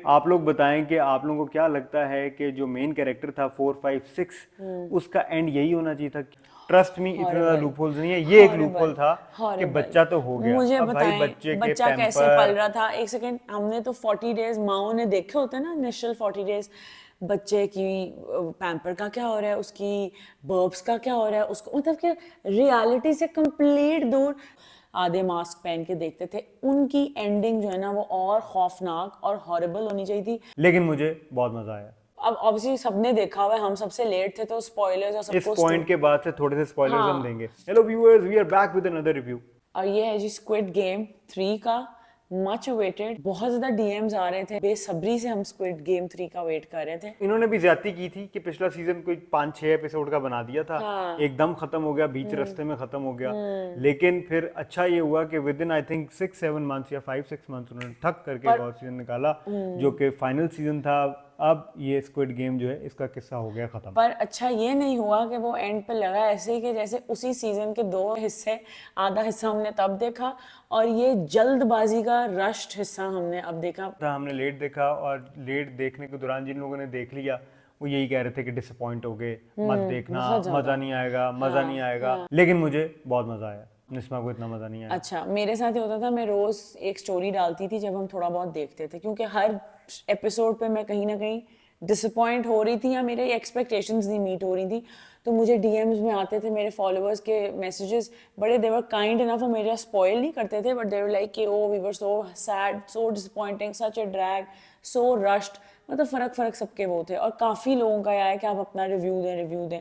आप लोग बताएं कि आप लोगों को क्या लगता है कि जो मेन कैरेक्टर था 4, 5, 6 उसका एंड यही होना चाहिए था। ट्रस्ट मी, इतने ज्यादा हॉरिबल, लूप होल्स नहीं है, ये एक लूप होल हॉरिबल, था कि हॉरिबल। बच्चा तो हो गया, मुझे अब भाई बताएं बच्चे के बच्चा कैसे पल पैम्पर। रहा था। एक सेकेंड, हमने तो 40 डेज माओ ने देखे होते हैं ना, इनिशियल 40 डेज। बच्चे की पैम्पर का क्या हो रहा है, उसकी बर्ब्स का क्या हो रहा है, उसको मतलब कि रियलिटी से कंप्लीट दूर। आधे मास्क पहन के देखते थे, उनकी एंडिंग जो है ना वो और खौफनाक और हॉरिबल होनी चाहिए थी। लेकिन मुझे बहुत मजा आया। अब ऑब्वियसली सबने देखा हुआ है, हम सबसे लेट थे तो स्पॉयलर्स और इस सबको पॉइंट के बाद से थोड़े से स्पॉयलर्स हम हाँ। देंगे। Hello viewers, we are back with another review. और ये है जी स्क्विड गेम 3 का मच अवेटेड। बहुत ज्यादा डीएम्स आ रहे थे, बेसब्री से हम स्क्विड गेम 3 का वेट कर रहे थे। इन्होंने भी ज्यादती की थी कि पिछला सीजन कोई 5, 6 एपिसोड का बना दिया था, हाँ। एकदम खत्म हो गया, बीच रास्ते में खत्म हो गया। लेकिन फिर अच्छा ये हुआ कि with in I think 6, 7 months या 5, 6 मंथ्स उन्होंने ठक करके एक पर और सीजन निकाला, जो कि फाइनल सीजन था। अब ये स्क्विड गेम जो है इसका किस्सा हो गया खत्म। पर अच्छा ये नहीं हुआ कि वो एंड पे लगा ऐसे ही कि जैसे उसी सीजन के 2 हिस्से, आधा हिस्सा हमने तब देखा और ये जल्दबाजी का रश्ड हिस्सा हमने अब देखा। था हमने लेट देखा, और लेट देखने के दौरान जिन लोगों ने देख लिया वो यही कह रहे थे कि डिसअपॉइंट हो गए, मत देखना, बहुत मजा ज्यादा। नहीं आएगा, मजा नहीं हाँ आएगा। हाँ। लेकिन मुझे बहुत मजा आया, निस्मा को इतना मजा नहीं आया। अच्छा, मेरे साथ ये होता था, मैं रोज एक स्टोरी डालती थी जब हम थोड़ा बहुत देखते थे, क्योंकि हर एपिसोड पे मैं कहीं ना कहीं डिसअपॉइंट हो रही थी या मेरे एक्सपेक्टेशंस नहीं मीट हो रही थी। तो मुझे डीएम्स में आते थे मेरे फॉलोअर्स के मैसेजेस, बड़े देवर काइंड इनफ, वो मेरा स्पॉइल नहीं करते थे, बट देवर लाइक कि oh we were so sad, so disappointing, such a drag, so rushed. मतलब फ़र्क फ़र्क सबके वो थे, और काफ़ी लोगों का आया कि आप अपना रिव्यू दें, रिव्यू दें।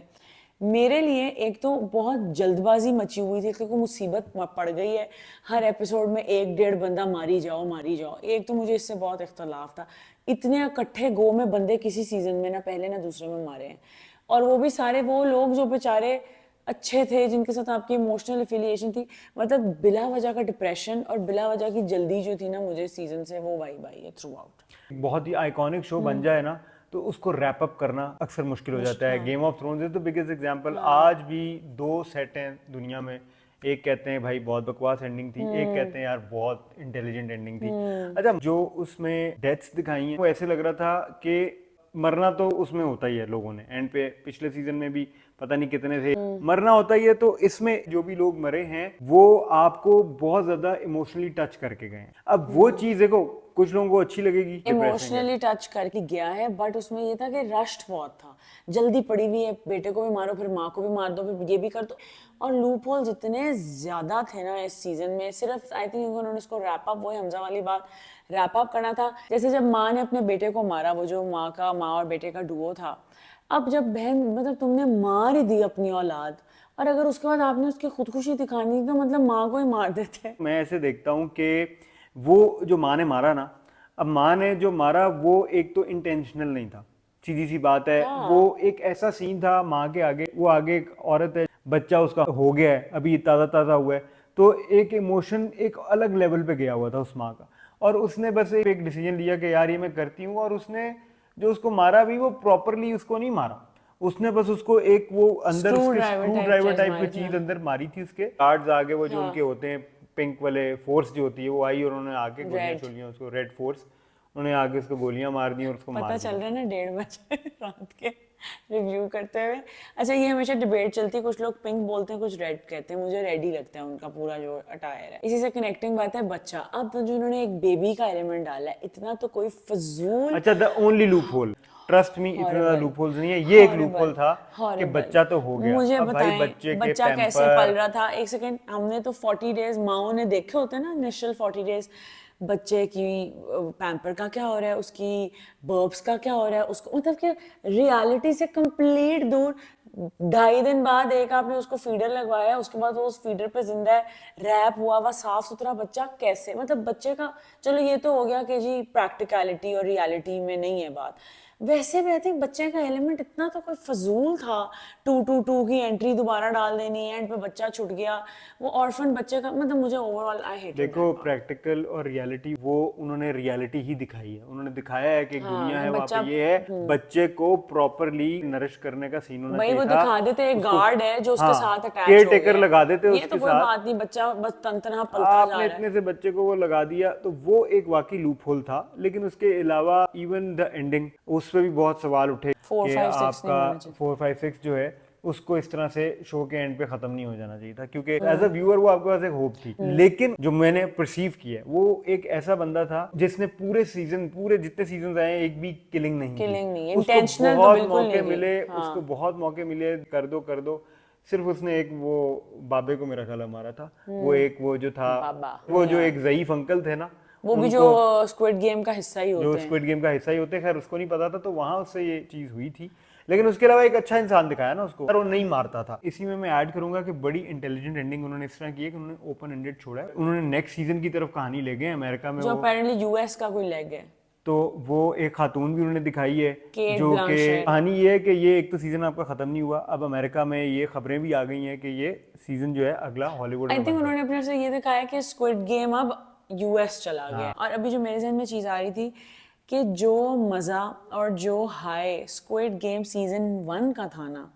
मेरे लिए एक तो बहुत जल्दबाजी मची हुई थी क्योंकि मुसीबत पड़ गई है, हर एपिसोड में 1 डेढ़ बंदा मारी जाओ मारी जाओ। एक तो मुझे इससे बहुत इख्तलाफ था, इतने इकट्ठे गो में बंदे किसी सीजन में ना पहले ना दूसरे में मारे हैं, और वो भी सारे वो लोग जो बेचारे अच्छे थे, जिनके साथ आपकी इमोशनल एफिलिएशन थी। मतलब बिला वजह का डिप्रेशन और बिला वजह की जल्दी जो थी ना मुझे सीजन से, वो वाइब आई है थ्रू आउट। बहुत ही आइकॉनिक शो बन जाए ना, तो उसको रैप अप करना अक्सर मुश्किल हो जाता है। हाँ game of thrones is the biggest example. हाँ। आज भी दो सेट हैं दुनिया में, एक कहते हैं भाई बहुत बकवास एंडिंग थी, एक कहते हैं यार बहुत इंटेलिजेंट एंडिंग थी। अच्छा, जो उसमें डेथ्स दिखाई हैं वो ऐसे लग रहा था कि मरना तो उसमें होता ही है, लोगों ने एंड पे पिछले सीजन में भी पता नहीं कितने थे, मरना होता ही है। तो इसमें जो भी लोग मरे हैं वो आपको बहुत ज्यादा इमोशनली टच करके गए हैं। अब वो चीज देखो, कुछ लोगों को अच्छी लगेगी, डिप्रेसिंग है। इमोशनली टच करके गया है, बट उसमें ये था कि रश्ड बहुत था, जल्दी पड़ी हुई है, बेटे को भी मारो फिर माँ को भी मार दो फिर ये भी कर दो। और लूप होल्स इतने ज्यादा थे ना इस सीजन में, सिर्फ आई थिंक उन्होंने इसको रैप अप, वही हमजा वाली बात, रैप अप करना था। जैसे जब माँ ने अपने बेटे को मारा, वो जो माँ और बेटे का डुओ था, अब जब बहन मतलब तुमने मार ही दी अपनी औलाद, और अगर उसके बाद आपने उसकी खुदकुशी दिखानी थी तो मतलब माँ को ही मार देते। मैं ऐसे देखता हूँ कि वो जो माँ ने मारा ना, अब माँ ने जो मारा वो एक तो इंटेंशनल नहीं था, सीधी सी बात है। वो हाँ। एक ऐसा सीन था माँ के आगे, वो आगे एक औरत है, बच्चा उसका हो गया है, अभी ताज़ा ताज़ा हुआ है, तो एक इमोशन एक अलग लेवल पे गया हुआ था उस माँ का। और उसने बस एक डिसीजन लिया कि यार ये मैं करती हूँ, और उसने जो उसको मारा भी वो प्रॉपरली उसको नहीं मारा, उसने बस उसको एक वो अंदर स्क्रू उसके ड्राइवर स्क्रू टाइप ड्राइवर चीज टाइप की मारी थी, चीज हाँ। अंदर मारी थी। उसके गार्ड्स आगे वो जो उनके हाँ। होते हैं पिंक वाले फोर्स जो होती है, वो आई और उन्होंने आके गोलियां रेड। छोलियां उसको, रेड फोर्स, उन्होंने आगे उसको गोलियां मार दी और उसको पता मार चल दिया। रहा है ना 1:30 बजे रात के रिव्यू करते हुए। अच्छा, ये हमेशा डिबेट चलती है, कुछ लोग पिंक बोलते हैं कुछ रेड कहते हैं, मुझे रेड ही लगता है उनका पूरा जो अटायर है। इसी से कनेक्टिंग बात है बच्चा, अब तो जो इन्होंने एक बेबी का एलिमेंट डाला है, इतना तो कोई फजूल। अच्छा, the only loop hole, trust me, इतने ज्यादा हॉरिबल, लूप होल्स नहीं है, ये एक लूप होल हॉरिबल, था कि हॉरिबल। बच्चा तो हो गया, मुझे अब भाई बताएं बच्चे के बच्चा कैसे पल पैम्पर। रहा था। एक सेकेंड, हमने तो 40 डेज माओ ने देखे होते हैं ना, इनिशियल 40 डेज। बच्चे की पैम्पर का क्या हो रहा है, उसकी बर्ब्स का क्या हो रहा है, उसको मतलब कि रियलिटी से कंप्लीट दूर। 2.5 दिन बाद एक आपने उसको फीडर लगवाया, उसके बाद वो उस फीडर पे जिंदा है, रैप हुआ हुआ साफ सुथरा बच्चा कैसे, मतलब बच्चे का। चलो ये तो हो गया कि जी प्रैक्टिकलिटी और रियलिटी में नहीं है बात, वैसे भी आई थिंक बच्चे का एलिमेंट इतना तो कोई फजूल था, 222 की एंट्री दोबारा डाल देनी, एंड पे बच्चा छूट गया, वो ऑर्फन बच्चे का, मतलब मुझे ओवरऑल आई हेटेड देखो प्रैक्टिकल और रियलिटी, वो उन्होंने रियलिटी ही दिखाई है। उन्होंने दिखाया है कि एक दुनिया है, वहाँ पे ये है, बच्चे को प्रॉपरली नरिश करने का सीन होना भाई चाहिए वो था। दिखा देते एक गार्ड है जो उसके हाँ, साथ अटैच केयर हो टेकर गया, लगा देते ये उसके तो कोई साथ। बात नहीं, बच्चा बस तंतना पलता जा आपने रहा है। इतने से बच्चे को वो लगा दिया, तो वो एक वाकई लूप होल था। लेकिन उसके अलावा इवन द एंडिंग, उस पर भी बहुत सवाल उठे 4, कि 5, 6 नहीं आपका होना चाहिए। 4, 5, 6 जो है उसको इस तरह से शो के एंड पे खत्म नहीं हो जाना चाहिए था, क्योंकि एज अ व्यूअर वो आपके पास एक होप थी। लेकिन जो मैंने परसीव किया, वो एक ऐसा बंदा था जिसने पूरे सीजन, पूरे जितने सीजन आए, एक भी किलिंग नहीं किलिंग नहीं, की। उसको इंटेंशनल तो बहुत बिल्कुल मौके नहीं मिले, की। हाँ। उसको बहुत मौके मिले, कर दो। सिर्फ उसने एक वो बाबे को मेरा ख्याल मारा था, वो एक वो जो था, बाबा, वो जो एक ज़ईफ अंकल थे ना, वो भी जो स्क्विड गेम का हिस्सा ही जो होते हैं। स्क्विड गेम का हिस्सा ही होते हैं, खैर उसको नहीं पता था, तो वहां उससे ये चीज हुई थी। लेकिन उसके अलावा एक अच्छा इंसान दिखाया ना उसको, पर वो नहीं मारता था। इसी में मैं ऐड करूंगा कि बड़ी इंटेलिजेंट एंडिंग उन्होंने इस तरह की है कि उन्होंने ओपन एंडेड छोड़ा है। उन्होंने नेक्स्ट सीजन की तरफ कहानी ले गए अमेरिका में, जो वो अपेरेंटली यूएस का कोई लेग है, तो वो एक खातून भी उन्होंने दिखाई है, केट जो कि ब्लांशेट। कहानी ये है कि ये एक तो सीजन आपका खत्म नहीं हुआ, अब अमेरिका में ये खबरें भी आ गई हैं कि ये सीजन जो है अगला हॉलीवुड आई में थिंक बन रहा है। उन्होंने अपने से ये दिखाया कि स्क्विड गेम अब यूएस चला गया। और अभी जो मेरे जहन में चीज आ रही थी कि जो मजा और जो हाई स्क्विड गेम सीजन 1 का था ना,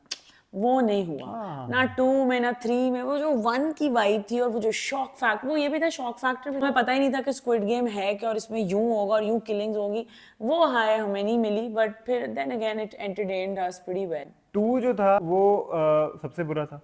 वो नहीं हुआ। ना 2 में ना 3 में, वो जो 1 की वाइब थी और वो जो शॉक फैक्टर, वो ये भी था शॉक फैक्टर, हमें पता ही नहीं था कि स्क्विड गेम है क्या और इसमें यूं होगा और यूं किलिंग्स होगी, वो हाई हमें नहीं मिली। बट फिर then again it entertained us pretty well. 2 जो था वो सबसे बुरा था।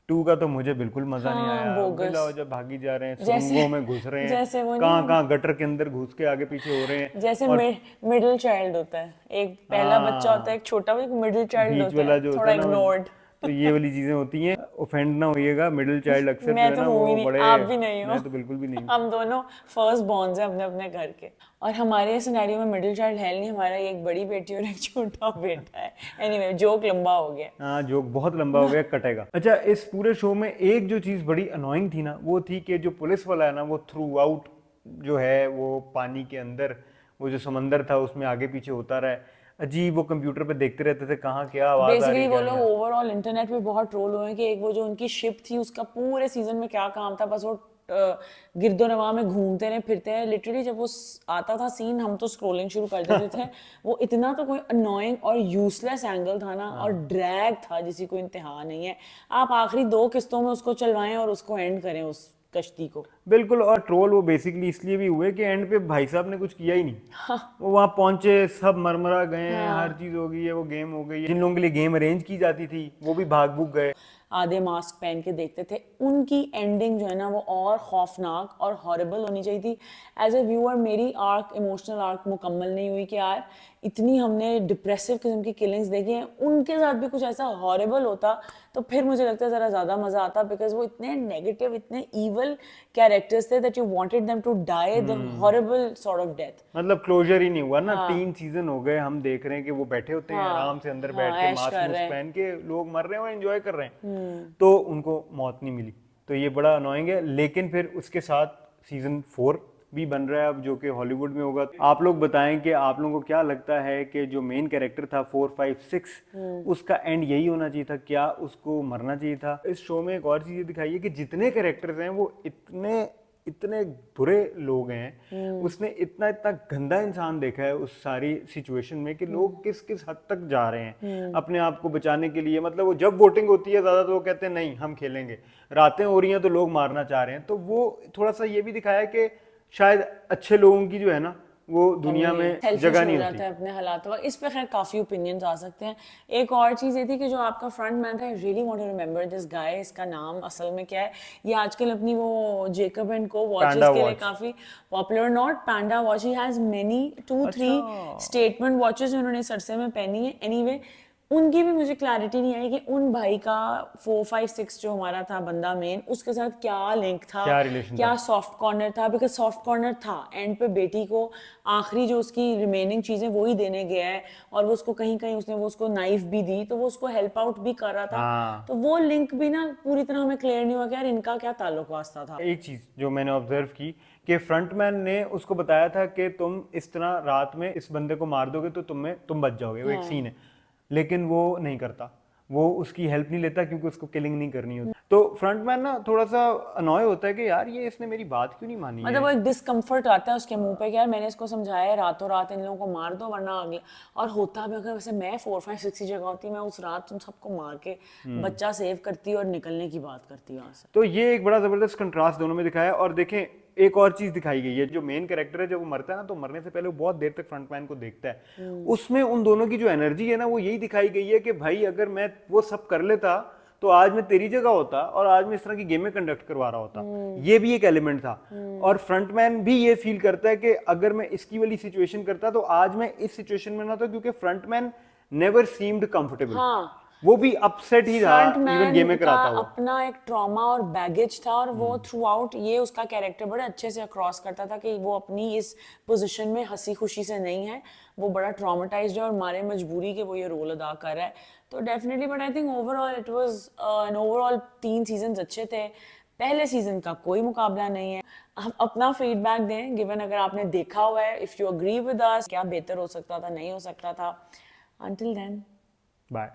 2 का तो मुझे बिल्कुल मजा नहीं हाँ, आया। बोगस। बिलाओ जब भागी जा रहे हैं, जैसे सुरंगों में घुस रहे हैं, जैसे वो कहाँ नहीं, कहाँ गटर के अंदर घुस के आगे पीछे हो रहे हैं, जैसे और मिडिल चाइल्ड होता है, एक पहला बच्चा होता है, एक छोटा, एक मिडिल चाइल्ड बीच होता वाला है, जो होता थोड़ा है ना, इग्नोर्ड। तो ये वाली चीजें होती हैं। ऑफेंड ना होइएगा, मिडिल चाइल्ड अक्सर जो मैं है तो ना हूँ वो ही नहीं, बड़े, आप भी नहीं हो। मैं तो बिल्कुल भी नहीं हूँ। हम दोनों फर्स्ट बॉर्न्स हैं अपने अपने घर के, और हमारे सिनेरियो में मिडिल चाइल्ड है नहीं, हमारा एक बड़ी बेटी और एक छोटा बेटा है। एनीवे, जोक लंबा हो गया। हाँ, जोक बहुत लंबा हो गया, कटेगा। अच्छा, इस पूरे शो में एक जो चीज बड़ी अनोइंग थी ना, वो थी कि जो पुलिस वाला है ना, वो थ्रू आउट जो है वो पानी के अंदर, वो जो समंदर था उसमें आगे पीछे होता रहा है। अजीब, वो कंप्यूटर पे देखते रहते थे कहाँ क्या आवाज आ रही बेसिकली है, वो क्या लोग नहीं आ रही। ओवरऑल इंटरनेट पे बहुत ट्रोल हुए कि एक वो जो उनकी शिप थी उसका पूरे सीजन में क्या काम था, बस वो गिरदोनवा में घूमते रहे, फिरते रहे। लिटरली जब वो आता था सीन, हम तो स्क्रोलिंग शुरू कर देते थे। वो इतना तो कोई अनोइंग और यूजलेस एंगल था ना, और ड्रैग था जिसी को इंतहा नहीं है। आप आखिरी 2 किस्तों में उसको चलवाएं और उसको एंड करें उस कश्ती को। बिल्कुल। और ट्रोल वो बेसिकली इसलिए भी हुए कि एंड पे भाई साहब ने कुछ किया ही नहीं। वो वहां पहुंचे, सब मरमरा गए हैं, हर चीज हो गई है, वो गेम हो गई है। जिन लोगों के लिए गेम अरेंज की जाती थी वो भी भाग भूग गए। आधे मास्क पहन के देखते थे, उनकी एंडिंग जो है ना वो और खौफनाक और हॉरिबल होनी चाहिए थी। एज ए व्यूअर मेरी आर्क, इमोशनल आर्क मुकम्मल नहीं हुई कि यार इतनी हमने डिप्रेसिव किस्म की किलिंग्स देखी हैं, उनके साथ भी कुछ ऐसा हॉरिबल होता तो फिर मुझे लगता है ज़रा ज़्यादा मज़ा आता, बिकॉज वो इतने नेगेटिव, इतने ईवल कैरेक्टर्स थे that you wanted them to die the horrible sort of death. मतलब क्लोजर ही नहीं हुआ ना। 3 सीजन हो गए, हम देख रहे हैं कि वो बैठे होते हैं आराम से अंदर बैठ के, ऐश मास्क कर मुस्क रहे हैं। पहन के, लोग मर रहे हैं और एंजॉय कर रहे हैं, तो उनको मौत नहीं मिली। तो ये बड़ा अनोइंग है। लेकिन फिर उसके साथ सीजन 4 भी बन रहा है अब, जो कि हॉलीवुड में होगा। आप लोग बताएं कि आप लोगों को क्या लगता है कि जो मेन कैरेक्टर था 4, 5, 6, उसका एंड यही होना चाहिए था क्या? उसको मरना चाहिए था? इस शो में एक और चीज दिखाई है कि जितने कैरेक्टर्स हैं वो इतने इतने बुरे लोग हैं। उसने इतना इतना गंदा इंसान देखा है उस सारी सिचुएशन में कि लोग किस किस हद तक जा रहे हैं अपने आप को बचाने के लिए। मतलब वो जब वोटिंग होती है ज्यादा, तो वो कहते हैं नहीं हम खेलेंगे, रातें हो रही हैं तो लोग मारना चाह रहे हैं। तो वो थोड़ा सा ये भी दिखाया है कि शायद अच्छे लोगों की जो है ना वो दुनिया में सेल्फिश जगह हो नहीं जाता होती। है अपने हालात का। इस पे खैर काफी ओपिनियंस आ सकते हैं। एक और चीज ये थी कि जो आपका फ्रंट मैन था, I really want to remember this guy, इसका नाम असल में क्या है? ये आजकल अपनी वो जेकब एंड को वॉचेस Panda के लिए watch। काफी popular. Not panda watch, he has many 2-3 अच्छा। स्टेटमेंट वॉचेस उन्होंने सरसे में पहनी है। एनीवे उनकी भी मुझे क्लैरिटी नहीं आई कि उन भाई का 4, 5, 6 जो हमारा था बंदा मेन, उसके साथ क्या लिंक था, क्या relation क्या था। सॉफ्ट कॉर्नर था, बिकॉज सॉफ्ट कॉर्नर था एंड पे बेटी को आखिरी जो उसकी रिमेनिंग चीजें वो ही देने गया है, और वो उसको कहीं कहीं उसने वो उसको नाइफ भी दी, तो वो उसको हेल्प आउट भी कर रहा था। हाँ। तो वो लिंक भी ना पूरी तरह हमें क्लियर नहीं हुआ कि यार इनका क्या ताल्लुक वास्ता था। एक चीज जो मैंने ऑब्जर्व की कि फ्रंटमैन ने उसको बताया था कि तुम इस तरह रात में इस बंदे को मार दोगे तो तुम बच जाओगे, वो एक हाँ। सीन है, लेकिन वो नहीं करता, वो उसकी हेल्प नहीं लेता क्योंकि उसको किलिंग नहीं करनी होती। तो फ्रंटमैन ना थोड़ा सा अनॉय होता है कि यार ये इसने मेरी बात क्यों नहीं मानी मतलब वो है। एक डिस्कम्फर्ट आता है उसके मुंह पे कि यार मैंने इसको समझाया है रातों रात इन लोगों को मार दो वरना अगले, और होता भी अगर वैसे मैं 4, 5, 6 की जगह होती मैं उस रात तुम सबको मार के बच्चा सेव करती और निकलने की बात करती वहां से। तो ये एक बड़ा जबरदस्त कंट्रास्ट दोनों में दिखाया है। और देखें एक और चीज दिखाई गई है, जो मेन कैरेक्टर है जब वो मरता है ना तो मरने से पहले वो बहुत देर तक फ्रंटमैन को देखता है, उसमें उन दोनों की जो एनर्जी है ना वो यही दिखाई गई है कि भाई अगर मैं वो सब कर लेता तो आज मैं तेरी जगह होता और आज मैं इस तरह की गेमें कंडक्ट करवा रहा होता। ये भी एक एलिमेंट था। और फ्रंटमैन भी ये फील करता है कि अगर मैं इसकी वाली सिचुएशन करता तो आज मैं इस सिचुएशन में ना था, क्योंकि फ्रंटमैन नेवर सीम्ड कंफर्टेबल। हाँ, वो भी अपसेट ही था इवन फ्रंटमैन गेमें का कराता हुआ। अपना एक ट्रॉमा और बैगेज था, और वो थ्रू आउट ये उसका कैरेक्टर बड़े अच्छे से अक्रॉस करता था कि वो अपनी इस पोजीशन में हंसी खुशी से नहीं है, वो बड़ा ट्रॉमेटाइज्ड है और मारे मजबूरी के वो ये रोल अदा कर रहा है। तो definitely, but I think overall it was an overall 3 seasons अच्छे थे। पहले सीजन का कोई मुकाबला नहीं है। आप अपना फीडबैक दें, गिवन अगर आपने देखा हुआ है, if you agree with us, क्या बेहतर हो सकता था, नहीं हो सकता था। Until then, bye.